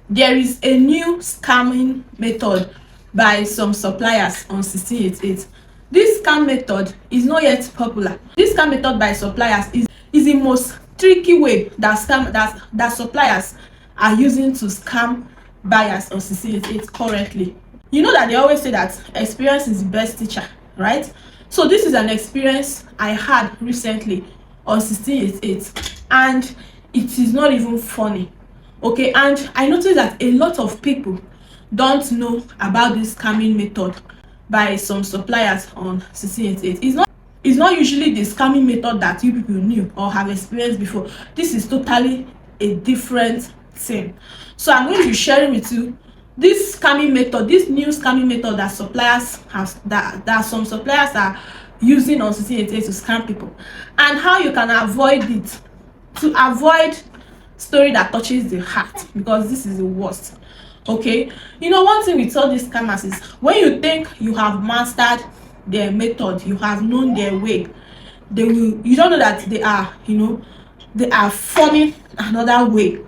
there is a new scamming method by some suppliers on 1688. This scam method is not yet popular. This scam method by suppliers is the most tricky way that suppliers are using to scam buyers on 1688 currently. You know that they always say that experience is the best teacher, right? So this is an experience I had recently on 1688, and it is not even funny. Okay, and I noticed that a lot of people don't know about this scamming method by some suppliers on 1688. It's not usually the scamming method that you people knew or have experienced before. This is totally a different thing. So I'm going to be sharing with you this scamming method, this new scamming method that suppliers have, that some suppliers are using on 1688 to scam people, and how you can avoid it, to avoid story that touches the heart, because this is the worst. Okay, you know, one thing with all these scammers is when you think you have mastered their method, you have known their way, you don't know that they are, they are forming another way.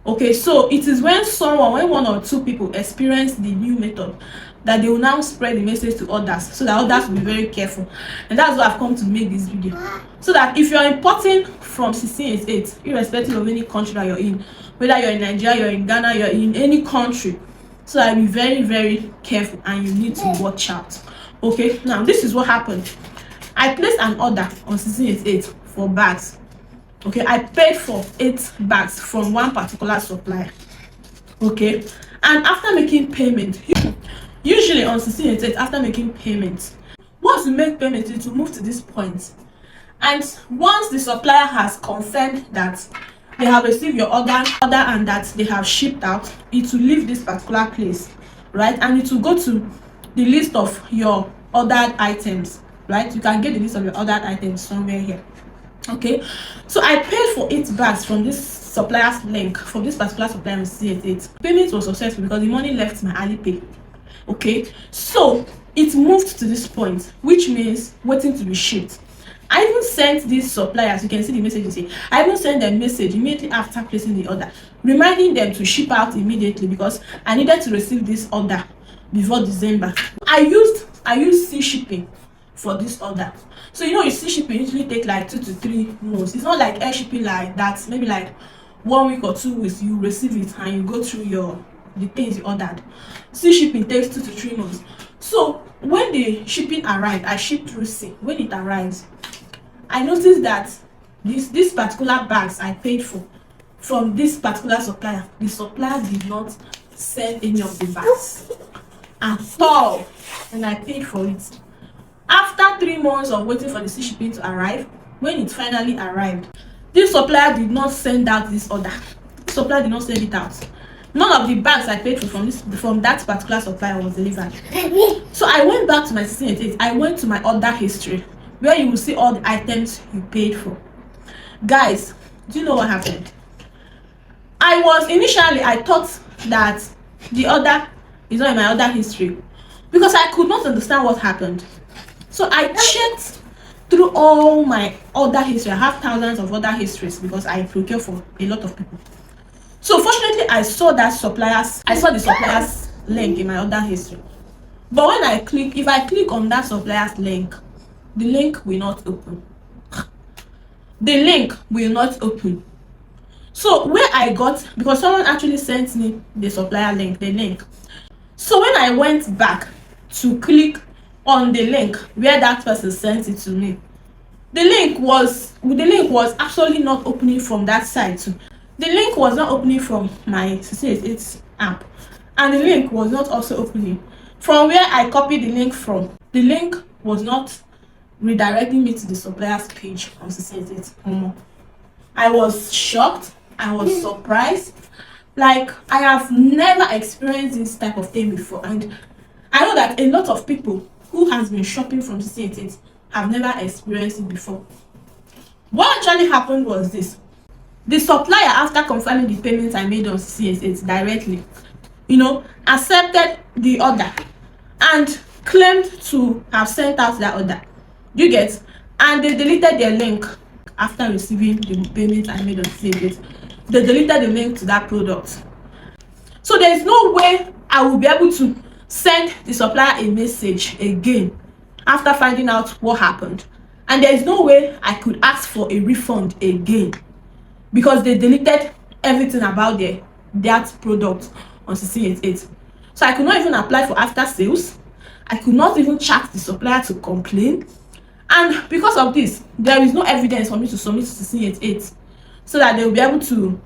Okay, so it is when one or two people experience the new method that they will now spread the message to others, so that others will be very careful. And that's why I've come to make this video, so that if you're importing from 1688, irrespective of any country that you're in, whether you're in Nigeria, you're in Ghana, you're in any country, so that be very, very careful, and you need to watch out. Okay, now this is what happened. I placed an order on 1688 for bags. Okay, I paid for 8 bags from one particular supplier. Okay, and after making payment, usually on 1688, after making payment, once you make payment, it will move to this point, and once the supplier has confirmed that they have received your order and that they have shipped out, it will leave this particular place, right? And it will go to the list of your ordered items, right? You can get the list of your ordered items somewhere here. Okay, so I paid for 8 bags from this supplier's link, from this particular supplier on 1688. Payment was successful because the money left my Alipay. Okay, so it moved to this point, which means waiting to be shipped. I even sent these suppliers, you can see the message you see, I even sent them message immediately after placing the order, reminding them to ship out immediately because I needed to receive this order before December. I used sea shipping for this order. So you sea shipping usually take like 2 to 3 months. It's not like air shipping like that, maybe like 1 week or 2 weeks you receive it and you go through the things you ordered. Sea shipping takes 2 to 3 months. So when the shipping arrived, I shipped through sea. When it arrives, I noticed that this particular bags I paid for from this particular supplier, the supplier did not send any of the bags at all, and I paid for it. After 3 months of waiting for the sea shipping to arrive, when it finally arrived, this supplier did not send out this order. The supplier did not send it out. None of the bags I paid for from that particular supplier was delivered. So I went back to my 1688. I went to my order history, where you will see all the items you paid for. Guys, do you know what happened? I thought that the order is not in my order history because I could not understand what happened. So I checked through all my order history. I have thousands of order histories because I procure for a lot of people. So fortunately, I saw the supplier's link in my order history. But when if I click on that supplier's link, the link will not open. The link will not open. So where I got, because someone actually sent me the supplier link, the link. So when I went back to click on the link where that person sent it to me, the link was absolutely not opening from that side too. The link was not opening from my 1688 app, and the link was not also opening from where I copied the link from. The link was not redirecting me to the supplier's page on 1688. I was shocked. I was surprised. Like, I have never experienced this type of thing before, and I know that a lot of people who has been shopping from 1688 have never experienced it before. What actually happened was this: the supplier, after confirming the payment I made on 1688 directly, accepted the order and claimed to have sent out that order. You get? And they deleted their link after receiving the payment I made on 1688. They deleted the link to that product. So there is no way I will be able to send the supplier a message again after finding out what happened, and there is no way I could ask for a refund again because they deleted everything about that product on 1688. So I could not even apply for after sales. I could not even chat the supplier to complain, and because of this, there is no evidence for me to submit to 1688 so that they will be able to,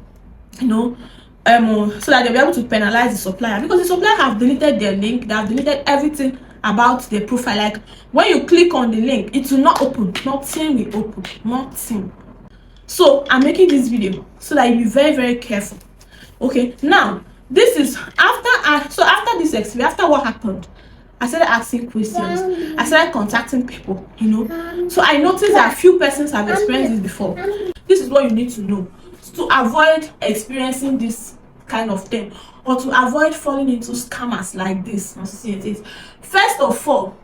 so that they'll be able to penalize the supplier, because the supplier have deleted their link. They have deleted everything about their profile. Like when you click on the link, it will not open. Nothing will open. Nothing. So I'm making this video so that you be very, very careful. Okay, now this is after this experience, after what happened, I started asking questions. I started contacting people, so I noticed that a few persons have experienced this before. This is what you need to know to avoid experiencing this kind of thing, or to avoid falling into scammers like this. First of all,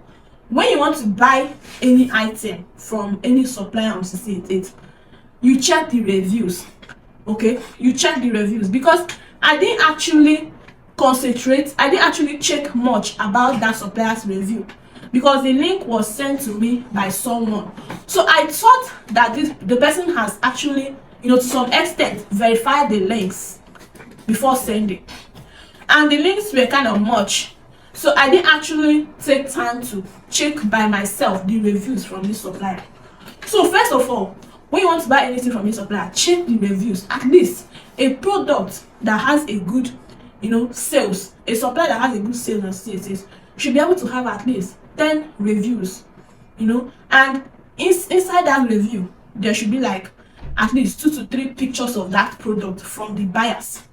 when you want to buy any item from any supplier on 1688, you check the reviews. Okay, you check the reviews, because I didn't actually check much about that supplier's review, because the link was sent to me by someone. So I thought that the person has actually, to some extent, verified the links before sending, and the links were kind of much. So I didn't actually take time to check by myself the reviews from this supplier. So first of all, when you want to buy anything from a supplier, check the reviews. At least a product that has a good, sales, a supplier that has a good sales and sales should be able to have at least 10 reviews, and inside that review there should be like at least 2 to 3 pictures of that product from the buyers.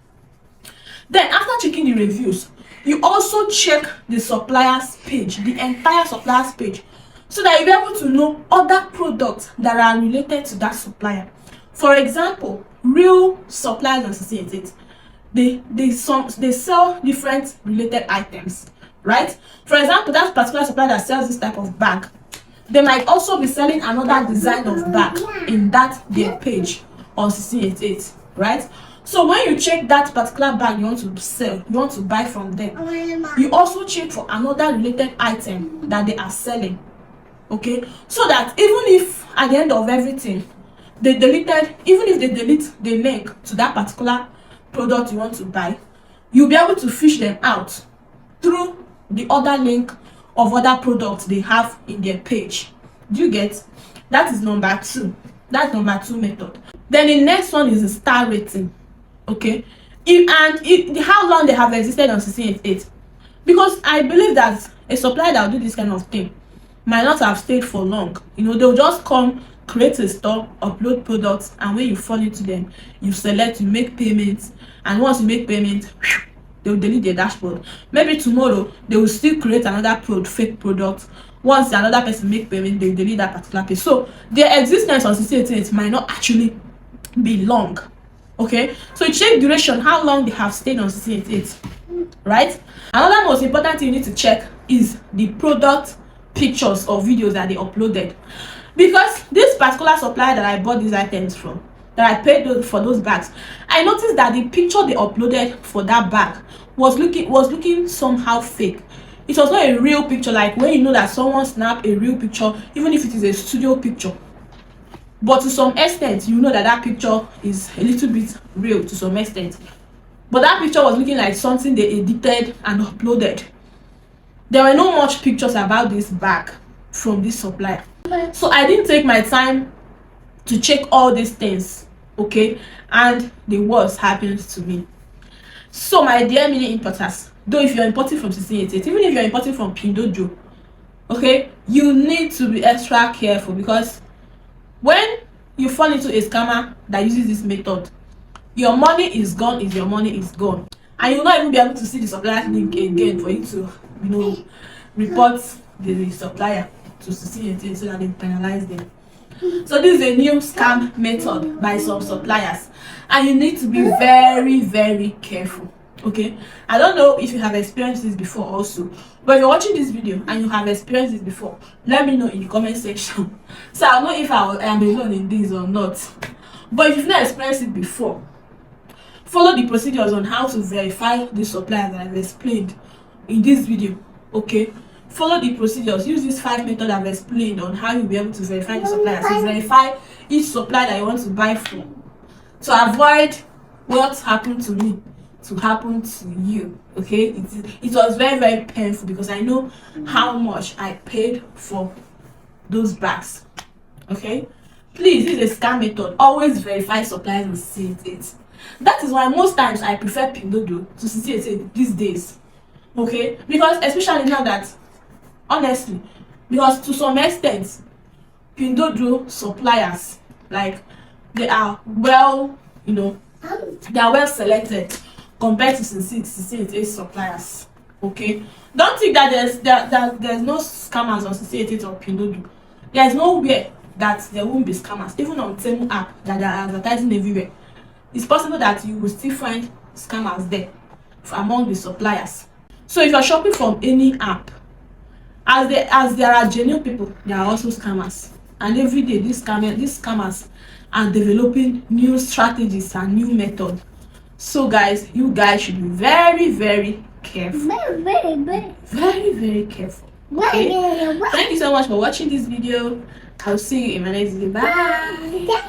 Then after checking the reviews, you also check the supplier's page, the entire supplier's page, so that you'll be able to know other products that are related to that supplier. For example, real suppliers on 1688, they sell different related items, right? For example, that particular supplier that sells this type of bag, they might also be selling another design of bag in that their page on 1688, right? So when you check that particular bag you want to sell, you want to buy from them, you also check for another related item that they are selling. Okay, so that even if at the end of everything even if they delete the link to that particular product you want to buy, you'll be able to fish them out through the other link of other products they have in their page. Do you get? That is number 2. That's number 2 method. Then the next one is the star rating. Okay, how long they have existed on 1688, because I believe that a supplier that will do this kind of thing might not have stayed for long. They'll just come, create a store, upload products, and when you fall into them, you select, you make payments, and once you make payment, they'll delete their dashboard. Maybe tomorrow they will still create another fake product. Once another person make payment, they'll delete that particular page. So their existence on 1688 might not actually be long. Okay, so you check duration, how long they have stayed on 1688, right? Another most important thing you need to check is the product pictures or videos that they uploaded, because this particular supplier that I bought these items from, that I paid for those bags, I noticed that the picture they uploaded for that bag was looking somehow fake. It was not a real picture, like when you know that someone snapped a real picture, even if it is a studio picture. But to some extent, you know that picture is a little bit real to some extent. But that picture was looking like something they edited and uploaded. There were no much pictures about this bag from this supplier. So I didn't take my time to check all these things, okay? And the worst happens to me. So my dear mini importers, though if you're importing from 1688, even if you're importing from Pindojo, okay, you need to be extra careful, because when you fall into a scammer that uses this method, your money is gone your money is gone, and you'll not even be able to see the supplier link again for you to report the supplier to 1688 so that they penalize them. So this is a new scam method by some suppliers, and you need to be very, very careful. Okay, I don't know if you have experienced this before also, but if you're watching this video and you have experienced this before, let me know in the comment section so I'll know if I am alone in this or not. But if you've not experienced it before, follow the procedures on how to verify the suppliers that I've explained in this video. Okay, follow the procedures. Use this 5 methods I've explained on how you'll be able to verify the suppliers, to verify each supplier that you want to buy from, to avoid what happened to me to happen to you. Okay, it was very, very painful because I know how much I paid for those bags. Okay, please, this is a scam method. Always verify suppliers and CCA. That is why most times I prefer Pindodo to CCA these days. Okay, because especially now that, honestly, because to some extent Pindodo suppliers, like, they are well, they are well selected compared to CCA suppliers. Okay, don't think that there's no scammers on CCA or Pindodo. There's nowhere that there won't be scammers. Even on Temu app that they are advertising everywhere, it's possible that you will still find scammers there among the suppliers. So if you're shopping from any app, as there are genuine people, there are also scammers. And every day these scammers are developing new strategies and new methods. So guys, you guys should be very, very careful. Very, very careful. Okay? Thank you so much for watching this video. I'll see you in my next video. Bye.